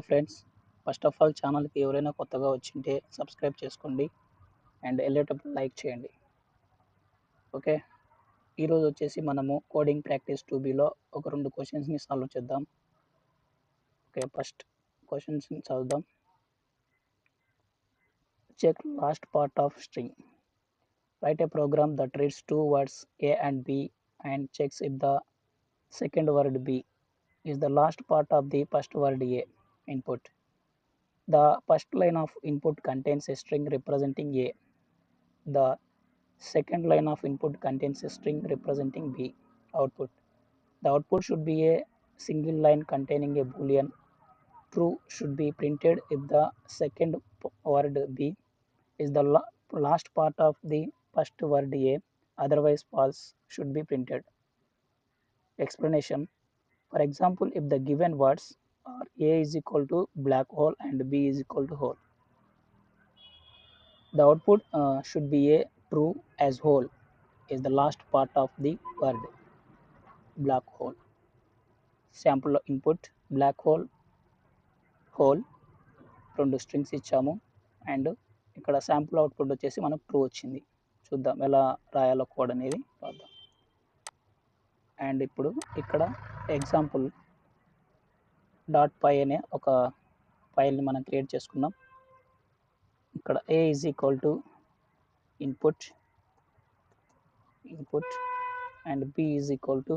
Friends, first of all ఛానల్కి ఎవరైనా కొత్తగా వచ్చింటే సబ్స్క్రైబ్ చేసుకోండి అండ్ వెళ్ళేటప్పుడు లైక్ చేయండి. ఓకే, ఈరోజు వచ్చేసి మనము కోడింగ్ ప్రాక్టీస్ 2Bలో ఒక 2 క్వశ్చన్స్ని సాల్వ్ చేద్దాం. ఓకే, ఫస్ట్ క్వశ్చన్స్ని చదువుదాం. Check last part of string. Write a program that reads 2 words A and B and checks if the second word B is the last part of the first word A. Input. The first line of input contains a string representing A. The second line of input contains a string representing B. Output. The output should be a single line containing a boolean. True should be printed if the second word B is the last part of the first word A. Otherwise, false should be printed. Explanation. For example, if the given words are A is equal to black hole and B is equal to hole, the output should be a true as whole is the last part of the word black hole. Sample input black hole, hole, 2 strings ఇచ్చాము and ఇక్కడ sample output వచ్చేసి మనకు true వచ్చింది. చూద్దాం ఎలా రాయాలో code అనేది రాద్దాం. అండ్ ఇప్పుడు ఇక్కడ ఎగ్జాంపుల్ .py అనే ఒక ఫైల్ని మనం క్రియేట్ చేసుకున్నాం. ఇక్కడ A is equal to input and B is equal to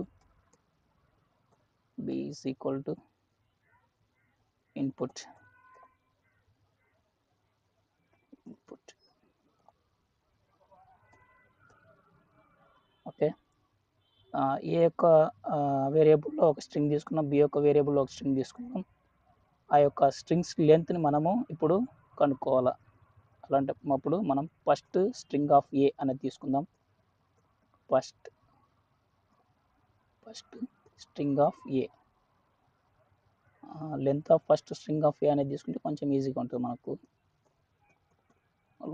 input. Okay, A యొక్క వేరియబుల్లో ఒక స్ట్రింగ్ తీసుకున్నాం, బి యొక్క వేరియబుల్లో ఒక స్ట్రింగ్ తీసుకున్నాం. ఆ యొక్క స్ట్రింగ్స్ లెంత్ని మనము ఇప్పుడు కనుక్కోవాలి. అలాంటప్పుడు మనం ఫస్ట్ స్ట్రింగ్ ఆఫ్ ఏ అనేది తీసుకుందాం. First string of A, length of first string of A అనేది తీసుకుంటే కొంచెం ఈజీగా ఉంటుంది మనకు.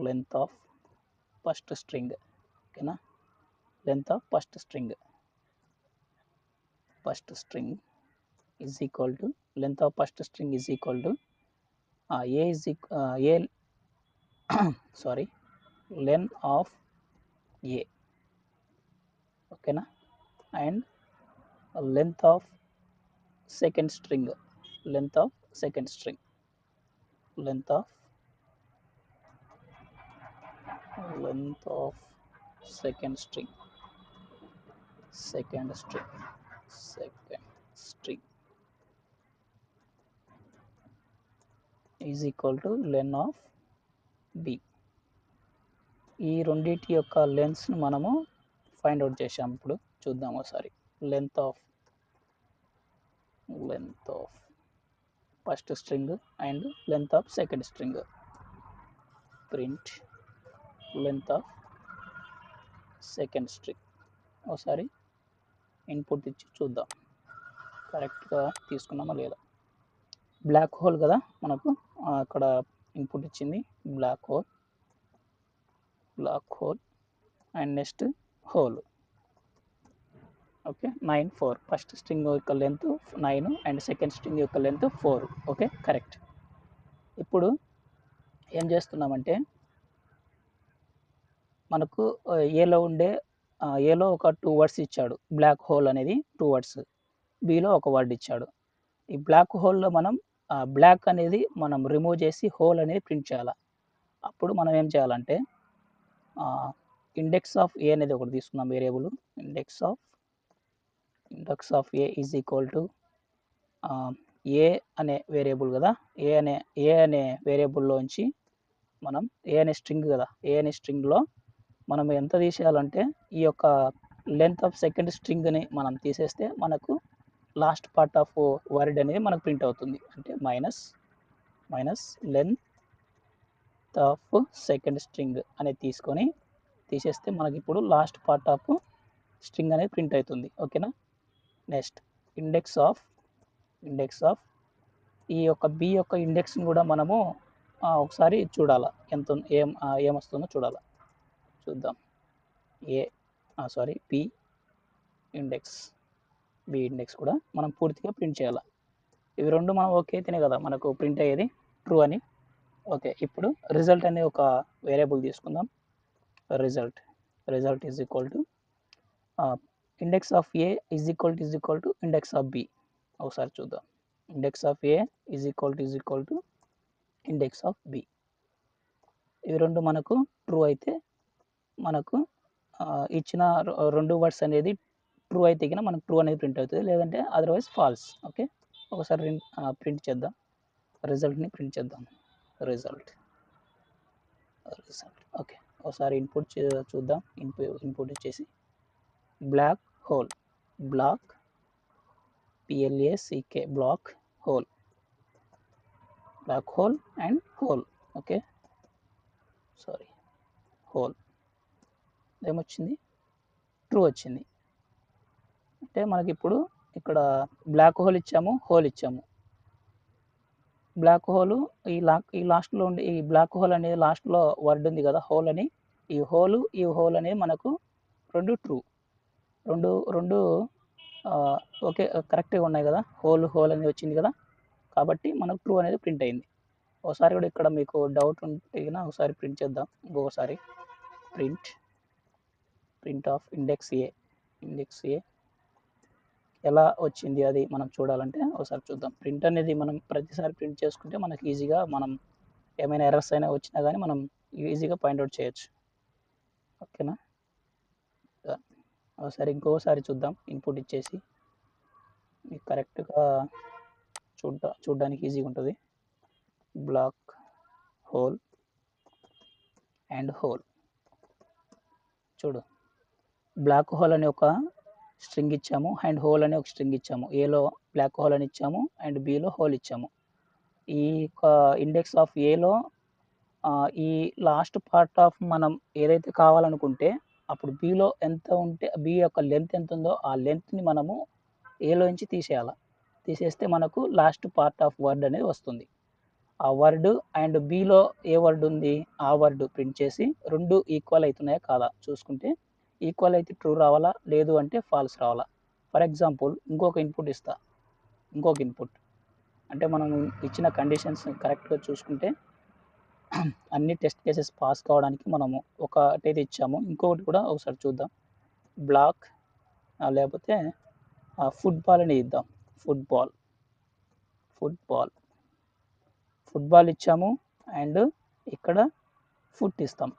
లెంత్ ఆఫ్ ఫస్ట్ స్ట్రింగ్, ఓకేనా, length of first string is equal to length of first string is equal to len of a, okay na, and length of second string length of second string is equal to len of b. ఈ రెండింటి యొక్క లెంత్స్ను మనము find out చేసాము. ఇప్పుడు చూద్దాం ఒకసారి. Length of first string and length of second string. Print length of second string. ఒకసారి input ఇచ్చి చూద్దాం కరెక్ట్గా తీసుకున్నామా లేదా. బ్లాక్ హోల్ కదా మనకు అక్కడ ఇన్పుట్ ఇచ్చింది, black hole and next hole. Okay, 9 4. First string యొక్క లెంత్ 9 అండ్ సెకండ్ స్ట్రింగ్ యొక్క లెంత్ 4. Okay, correct. ఇప్పుడు ఏం చేస్తున్నామంటే మనకు ఏలో ఒక 2 words ఇచ్చాడు. బ్లాక్ హోల్ అనేది 2 words, బిలో ఒక వర్డ్ ఇచ్చాడు. ఈ బ్లాక్ హోల్లో మనం బ్లాక్ అనేది మనం రిమూవ్ చేసి హోల్ అనేది ప్రింట్ చేయాలి. అప్పుడు మనం ఏం చేయాలంటే ఇండెక్స్ ఆఫ్ ఏ అనేది ఒకటి తీసుకున్నాం variable. Index of A is equal to A అనే వేరియబుల్ కదా. ఏ అనే వేరియబుల్లోంచి మనం ఏ అనే స్ట్రింగ్లో మనం ఎంత తీసేయాలంటే ఈ యొక్క లెంత్ ఆఫ్ సెకండ్ స్ట్రింగ్ని మనం తీసేస్తే మనకు లాస్ట్ పార్ట్ ఆఫ్ వర్డ్ అనేది మనకు ప్రింట్ అవుతుంది. అంటే minus length of second string అనేది తీసేస్తే మనకి ఇప్పుడు లాస్ట్ పార్ట్ ఆఫ్ స్ట్రింగ్ అనేది ప్రింట్ అవుతుంది. ఓకేనా. నెక్స్ట్ ఇండెక్స్ ఆఫ్ ఈ యొక్క బి యొక్క ఇండెక్స్ని కూడా మనము ఒకసారి చూడాలి, ఏమొస్తుందో చూడాలి. చూద్దాం. బి ఇండెక్స్ కూడా మనం పూర్తిగా ప్రింట్ చేయాలి. ఇవి రెండు మనం ఓకే అయితేనే కదా మనకు ప్రింట్ అయ్యేది ట్రూ అని. ఓకే, ఇప్పుడు రిజల్ట్ అనే ఒక వేరియబుల్ తీసుకుందాం. Result is equal to index of A is equal to index of B. ఒకసారి చూద్దాం. Index of A is equal to index of B. ఇవి రెండు మనకు ట్రూ అయితే మనకు ఇచ్చిన రెండు వర్డ్స్ అనేది ట్రూ అయితే కనుక మనకు ట్రూ అనేది ప్రింట్ అవుతుంది, లేదంటే అదర్వైజ్ ఫాల్స్. ఓకే, ఒకసారి ప్రింట్ చేద్దాం, రిజల్ట్ని ప్రింట్ చేద్దాం. రిజల్ట్ ఓకే, ఒకసారి ఇన్పుట్ చూద్దాం. ఇన్పుట్ వచ్చేసి black hole, black PLACK, black hole and hole. Okay, sorry, hole ఏమొచ్చింది, ట్రూ వచ్చింది. అంటే మనకి ఇప్పుడు ఇక్కడ బ్లాక్ హోల్ ఇచ్చాము, హోల్ ఇచ్చాము. బ్లాక్ హోల్ ఈ లాస్ట్లో ఉండే ఈ బ్లాక్ హోల్ అనేది లాస్ట్లో వర్డ్ ఉంది కదా హోల్ అని, ఈ హోల్ అనేది మనకు రెండు ట్రూ, రెండు ఓకే కరెక్ట్గా ఉన్నాయి కదా. హోల్ అనేది వచ్చింది కదా, కాబట్టి మనకు ట్రూ అనేది ప్రింట్ అయింది. ఒకసారి కూడా ఇక్కడ మీకు డౌట్ ఉంటే కనుక ఒకసారి ప్రింట్ చేద్దాం. ఇంకొకసారి ప్రింట్ ఆఫ్ ఇండెక్స్ ఏ ఎలా వచ్చింది అది మనం చూడాలంటే ఒకసారి చూద్దాం. ప్రింట్ అనేది మనం ప్రతిసారి ప్రింట్ చేసుకుంటే మనకి ఈజీగా మనం ఏమైనా ఎర్రర్స్ అయినా వచ్చినా కానీ మనం ఈజీగా పాయింట్అవుట్ చేయొచ్చు. ఓకేనా, ఒకసారి ఇంకోసారి చూద్దాం. ఇన్పుట్ ఇచ్చేసి మీకు కరెక్ట్గా చూడడానికి ఈజీగా ఉంటుంది. Black hole and hole. చూడు, బ్లాక్ హోల్ అని ఒక స్ట్రింగ్ ఇచ్చాము అండ్ హోల్ అని ఒక స్ట్రింగ్ ఇచ్చాము. ఏలో బ్లాక్ హోల్ అని ఇచ్చాము అండ్ బిలో హోల్ ఇచ్చాము. ఈ ఇండెక్స్ ఆఫ్ ఏలో ఈ లాస్ట్ పార్ట్ ఆఫ్ మనం ఏదైతే కావాలనుకుంటే అప్పుడు బిలో ఎంత ఉంటే బి యొక్క లెంత్ ఎంత ఉందో ఆ లెంత్ని మనము ఏలో నుంచి తీసేస్తే మనకు లాస్ట్ పార్ట్ ఆఫ్ వర్డ్ అనేది వస్తుంది. ఆ word and below A word ఉంది ఆ వర్డ్ ప్రింట్ చేసి రెండు ఈక్వల్ అవుతున్నాయా కాదా చూసుకుంటే, ఈక్వల్ అయితే ట్రూ రావాలా, లేదు అంటే ఫాల్స్ రావాలా. ఫర్ ఎగ్జాంపుల్ ఇంకొక ఇన్పుట్ అంటే మనం ఇచ్చిన కండిషన్స్ కరెక్ట్గా చూసుకుంటే అన్ని టెస్ట్ కేసెస్ పాస్ కావడానికి మనము ఒకటైతే ఇచ్చాము. ఇంకొకటి కూడా ఒకసారి చూద్దాం. బ్లాక్ లేకపోతే ఫుట్బాల్ అని ఇద్దాం. ఫుట్బాల్ ఇచ్చాము అండ్ ఇక్కడ ఫుట్ ఇస్తాం.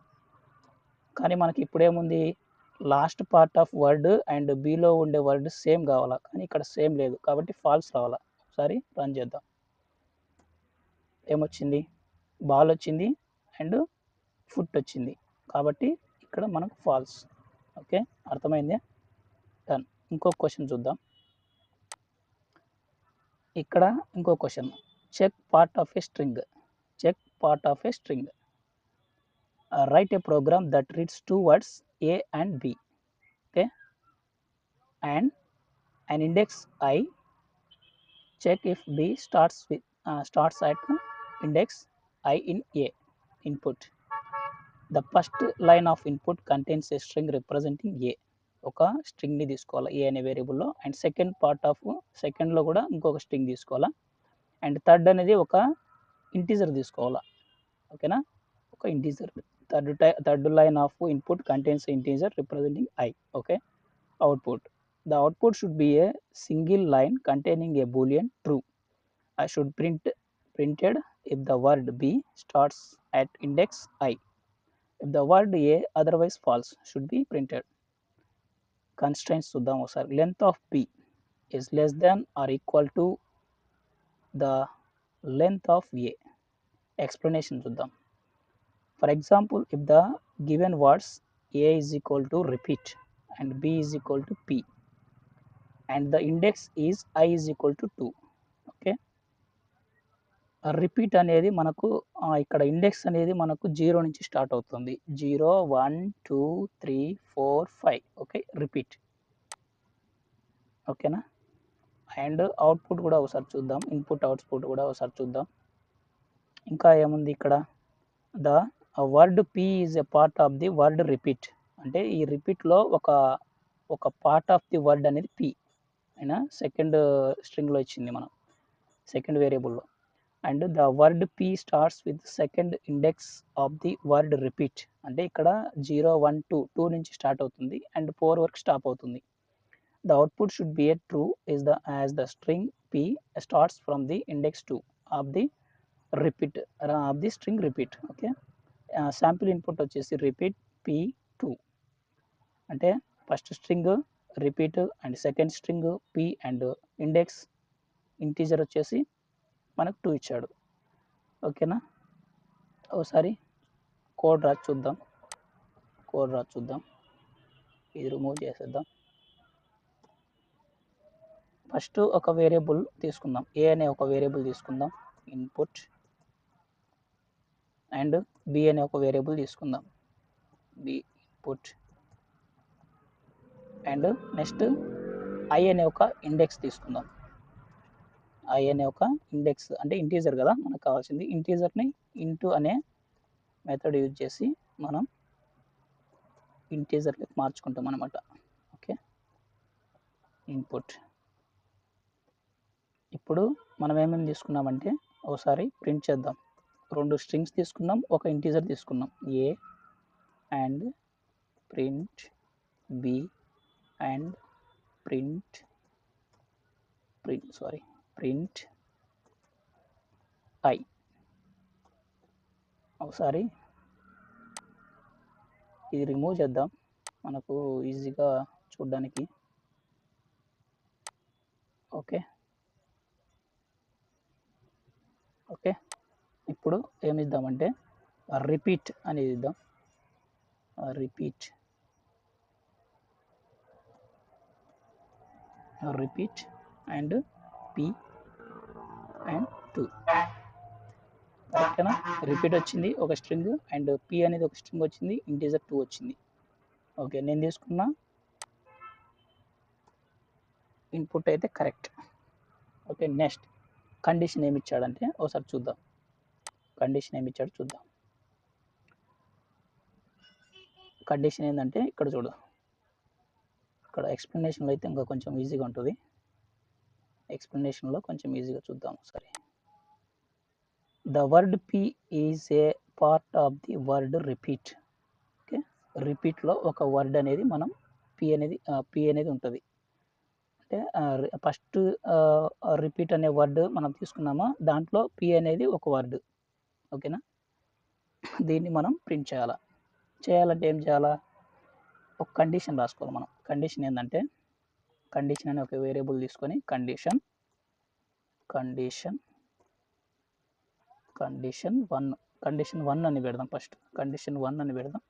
కానీ మనకి ఇప్పుడేముంది, last part of word and below ఉండే వర్డ్ సేమ్ కావాలా, కానీ ఇక్కడ సేమ్ లేదు కాబట్టి ఫాల్స్ రావాలా. ఒకసారి రన్ చేద్దాం. ఏమొచ్చింది, బాల్ వచ్చింది అండ్ ఫుట్ వచ్చింది, కాబట్టి ఇక్కడ మనకు ఫాల్స్. ఓకే, అర్థమైందా? డన్. ఇంకో క్వశ్చన్ చూద్దాం. ఇక్కడ ఇంకో question, check part of A string. Write a program that reads two words A and B. Okay, and an index I. Check if B starts at index I in A. Input. The first line of input contains a string representing A. ఒక స్ట్రింగ్ని తీసుకోవాలి ఏ అనే వేరియబుల్లో, and సెకండ్లో కూడా ఇంకొక string తీసుకోవాలా, and third అనేది ఒక integer తీసుకోవాలా. ఓకేనా, ఒక integer. Third line of input contains integer representing I. Okay, output. The output should be a single line containing a boolean true. I should printed if the word B starts at index I. If the word A otherwise false should be printed. Constraints చూద్దాం ఒకసారి. Length of B is less than or equal to the length of A. Explanation చూద్దాం. For example, if the given words A is equal to repeat and B is equal to P and the index is I is equal to 2. Okay, repeat అనేది మనకు ఇక్కడ index అనేది మనకు 0 నుంచి start అవుతుంది. 0 1 2 3 4 5. Okay, repeat. ఓకేనా, and output కూడా ఒకసారి చూద్దాం. అవుట్పుట్ కూడా ఒకసారి చూద్దాం. ఇంకా ఏముంది ఇక్కడ, the word P is a part of the word repeat. అంటే ఈ రిపీట్లో ఒక పార్ట్ ఆఫ్ ది వర్డ్ అనేది P అయినా సెకండ్ స్ట్రింగ్లో ఇచ్చింది మనం. సెకండ్ వేరియబుల్లో. And the word p starts with second index of the word repeat. అంటే ఇక్కడ 0 1 2 నుంచి స్టార్ట్ అవుతుంది అండ్ 4 వరకు స్టాప్ అవుతుంది. The output should be a true is the as the string p starts from the index 2 of the repeat of the string repeat. Okay, sample input వచ్చేసి repeat p2 అంటే first string repeat and second string p and index integer వచ్చేసి మనకు 2 ఇచ్చాడు. ఓకేనా, ఒకసారి code రాసి చూద్దాం. ఇది రిమూవ్ చేసేద్దాం. ఫస్ట్ ఒక వేరియబుల్ తీసుకుందాం, ఏ అనే ఒక వేరియబుల్ తీసుకుందాం, ఇన్పుట్. అండ్ బి అనే ఒక వేరియబుల్ తీసుకుందాం, B input. And next I అనే ఒక ఇండెక్స్ తీసుకుందాం. ఐ అనే ఒక ఇండెక్స్ అంటే ఇంటీజర్ కదా మనకు కావాల్సింది. ఇంటీజర్ని ఇంటూ అనే మెథడ్ యూజ్ చేసి మనం ఇంటీజర్కి మార్చుకుంటాం అనమాట. Okay, input. ఇప్పుడు మనం ఏమేమి తీసుకున్నామంటే ఒకసారి ప్రింట్ చేద్దాం. 2 స్ట్రింగ్స్ తీసుకున్నాం, ఒక ఇంటీజర్ తీసుకున్నాం, A and print B and print I. ఒకసారి ఇది రిమూవ్ చేద్దాం మనకు ఈజీగా చూడడానికి. ఓకే, ఇప్పుడు ఏమి ఇద్దామంటే రిపీట్ అనేది ఇద్దాం. Repeat and p and 2. ఓకేనా, రిపీట్ వచ్చింది ఒక స్ట్రింగ్ అండ్ p అనేది ఒక స్ట్రింగ్ వచ్చింది, ఇంటీజర్ 2 వచ్చింది. ఓకే, నేను తీసుకున్న ఇన్పుట్ అయితే కరెక్ట్. ఓకే, నెక్స్ట్ కండిషన్ ఏమి ఇచ్చాడంటే ఒకసారి చూద్దాం. కండిషన్ ఏంటంటే ఇక్కడ చూడు, ఇక్కడ ఎక్స్ప్లెనేషన్లో అయితే ఇంకా కొంచెం ఈజీగా ఉంటుంది. ఎక్స్ప్లెనేషన్లో కొంచెం ఈజీగా చూద్దాం ఒకసారి. The word p is a part of the word repeat. Okay, రిపీట్లో ఒక వర్డ్ అనేది మనం p అనేది ఉంటుంది. అంటే ఫస్ట్ రిపీట్ అనే వర్డ్ మనం తీసుకున్నామా, దాంట్లో p అనేది ఒక వర్డ్. ఓకేనా, దీన్ని మనం ప్రింట్ చేయాలంటే ఏం చేయాలా, ఒక కండిషన్ రాసుకోవాలి మనం. కండిషన్ ఏంటంటే కండిషన్ అనే ఒక వేరియబుల్ తీసుకొని కండిషన్ 1 అని పెడదాం. ఫస్ట్ కండిషన్ 1 అని పెడదాం.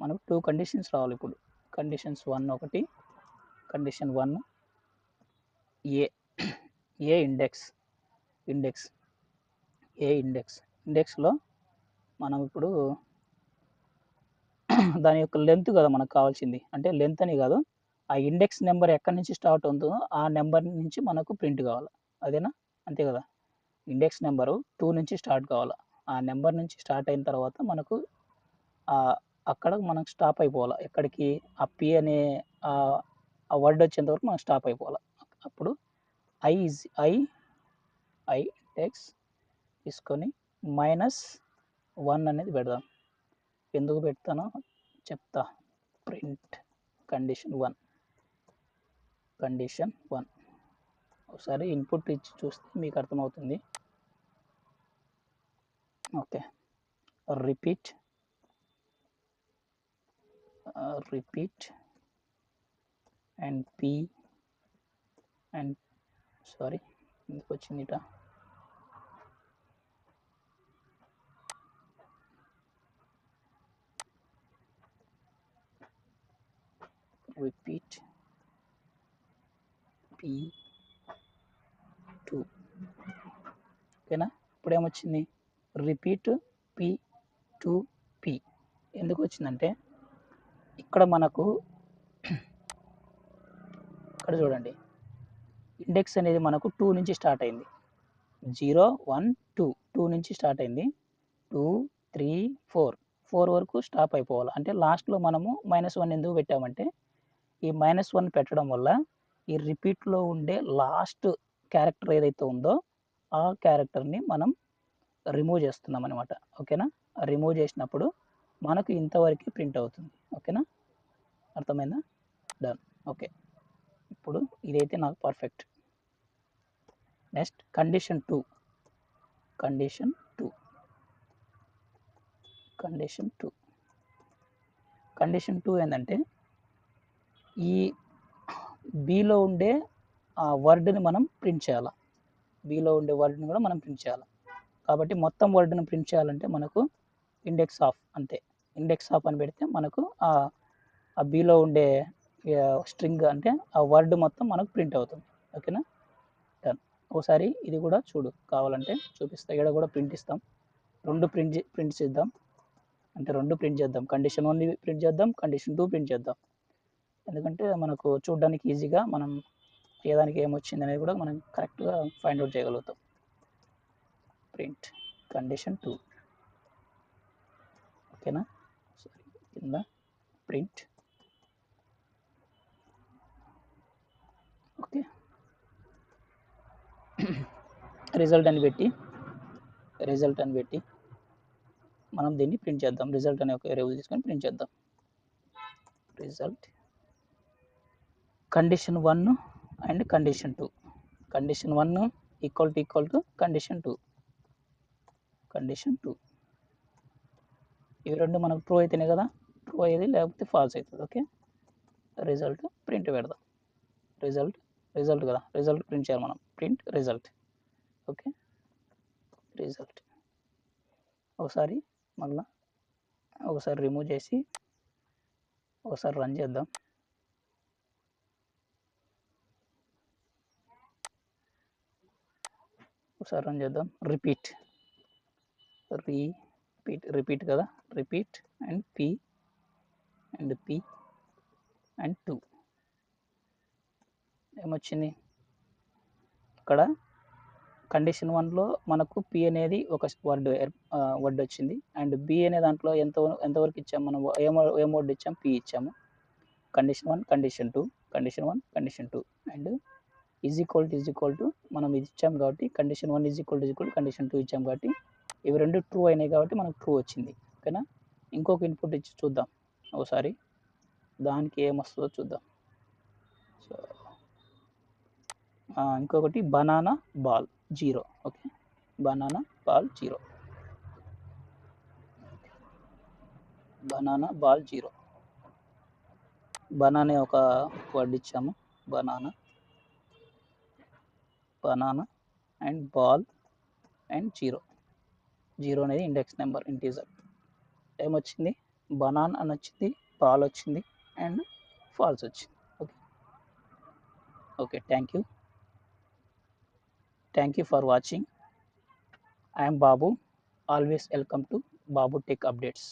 మనకు 2 కండిషన్స్ రావాలి ఇప్పుడు. కండిషన్స్ 1 ఒకటి, కండిషన్ 1 ఏ ఇండెక్స్లో మనం ఇప్పుడు దాని యొక్క లెంత్ కదా మనకు కావాల్సింది. అంటే లెంత్ అని కాదు, ఆ ఇండెక్స్ నెంబర్ ఎక్కడి నుంచి స్టార్ట్ అవుతుందో ఆ నెంబర్ నుంచి మనకు ప్రింట్ కావాలి. అదేనా, అంతే కదా. ఇండెక్స్ నెంబరు 2 నుంచి స్టార్ట్ కావాలి. ఆ నెంబర్ నుంచి స్టార్ట్ అయిన తర్వాత మనకు అక్కడ మనకు స్టాప్ అయిపోవాలి. ఎక్కడికి, ఆ p అనే ఆ వర్డ్ వచ్చేంత వరకు మనం స్టాప్ అయిపోవాలి. అప్పుడు ఐ ఇండెక్స్ తీసుకొని -1 అనేది పెడదాం. ఎందుకు పెడతానో చెప్తా. ప్రింట్ కండిషన్ 1 ఒకసారి ఇన్పుట్ ఇచ్చి చూస్తే మీకు అర్థమవుతుంది. Okay, repeat and p and ఎందుకు వచ్చింది ఇట, రిపీట్ p2. ఓకేనా, ఇప్పుడు ఏమొచ్చింది, రిపీట్ p2p. ఎందుకు వచ్చిందంటే ఇక్కడ మనకు ఇక్కడ చూడండి, ఇండెక్స్ అనేది మనకు 2 నుంచి స్టార్ట్ అయింది. 0 1 2 నుంచి స్టార్ట్ అయింది. 2 3 4 వరకు స్టాప్ అయిపోవాలి. అంటే లాస్ట్లో మనము -1 ఎందుకు పెట్టామంటే ఈ -1 పెట్టడం వల్ల ఈ రిపీట్లో ఉండే లాస్ట్ క్యారెక్టర్ ఏదైతే ఉందో ఆ క్యారెక్టర్ని మనం రిమూవ్ చేస్తున్నాం అనమాట. ఓకేనా? రిమూవ్ చేసినప్పుడు మనకు ఇంతవరకు ప్రింట్ అవుతుంది. ఓకేనా? అర్థమైందా? డన్. ఓకే. ఇప్పుడు ఇదైతే నాకు perfect. Next condition 2. Condition 2. Condition 2. Condition 2 ఏంటంటే ఈ బిలో ఉండే ఆ వర్డ్ని మనం ప్రింట్ చేయాలి. బిలో ఉండే వర్డ్ని కూడా మనం ప్రింట్ చేయాలి. కాబట్టి మొత్తం వర్డ్ని ప్రింట్ చేయాలంటే మనకు ఇండెక్స్ ఆఫ్ అంతే. ఇండెక్స్ ఆఫ్ అని పెడితే మనకు ఆ బిలో ఉండే స్ట్రింగ్ అంటే ఆ వర్డ్ మొత్తం మనకు ప్రింట్ అవుతుంది. ఓకేనా? డన్. ఒకసారి ఇది కూడా చూడు, కావాలంటే చూపిస్తా. ఇక్కడ కూడా ప్రింట్ ఇస్తాం. రెండు ప్రింట్ చేద్దాం. అంటే రెండు ప్రింట్ చేద్దాం. కండిషన్ 1 ప్రింట్ చేద్దాం, కండిషన్ 2 ప్రింట్ చేద్దాం. ఎందుకంటే మనకు చూడడానికి ఈజీగా మనం ఏ దానికి ఏమొచ్చింది అనేది కూడా మనం కరెక్ట్గా ఫైండ్ అవుట్ చేయగలుగుతాం. Print condition 2. ఓకేనా? సారీ, కింద ప్రింట్. ఓకే. రిజల్ట్ అని పెట్టి మనం దీన్ని ప్రింట్ చేద్దాం. రిజల్ట్ అనే ఒక వేరియబుల్ తీసుకొని ప్రింట్ చేద్దాం. Result condition 1 and condition 2. Condition 1 equal to condition 2. Condition 2 ఇవి రెండు మనకు ట్రూ అయితేనే కదా ట్రూ అయ్యేది, లేకపోతే ఫాల్స్ అవుతుంది. ఓకే. రిజల్ట్ ప్రింట్ పెడదాం. రిజల్ట్ కదా, రిజల్ట్ ప్రింట్ చేయాలి మనం. Print result. ఓకే. రిజల్ట్ ఒకసారి మళ్ళీ ఒకసారి రిమూవ్ చేసి ఒకసారి రన్ చేద్దాం. ఒకసారి రన్ చేద్దాం. రిపీట్ కదా, రిపీట్ అండ్ పి అండ్ 2 ఏమొచ్చింది ఇక్కడ? కండిషన్ 1లో మనకు పి అనేది ఒక వర్డ్ వచ్చింది. అండ్ బి అనే దాంట్లో ఎంతవరకు ఇచ్చాము మనం? ఏం వర్డ్ ఇచ్చాం? పి ఇచ్చాము. Condition 1, condition 2, condition 1, condition 2 and is equal to మనం ఇది ఇచ్చాం కాబట్టి condition 1 is equal to condition 2 ఇచ్చాం కాబట్టి ఇవి రెండు ట్రూ అయినాయి కాబట్టి మనకు ట్రూ వచ్చింది. ఓకేనా? ఇంకొక ఇన్పుట్ ఇచ్చి చూద్దాం ఒకసారి, దానికి ఏమొస్తుందో చూద్దాం. సో ఇంకొకటి banana ball 0. Okay. Banana ball 0. Banana ball 0. Banana ఒక వర్డ్ ఇచ్చాము. బనానా అండ్ బాల్ అండ్ 0 అనేది ఇండెక్స్ నెంబర్, ఇంటీజర్. ఏమొచ్చింది? బనానా అని వచ్చింది, బాల్ వచ్చింది అండ్ ఫాల్స్ వచ్చింది. Okay. Okay. Thank you for watching. I am Babu. Always welcome to BabuTech updates.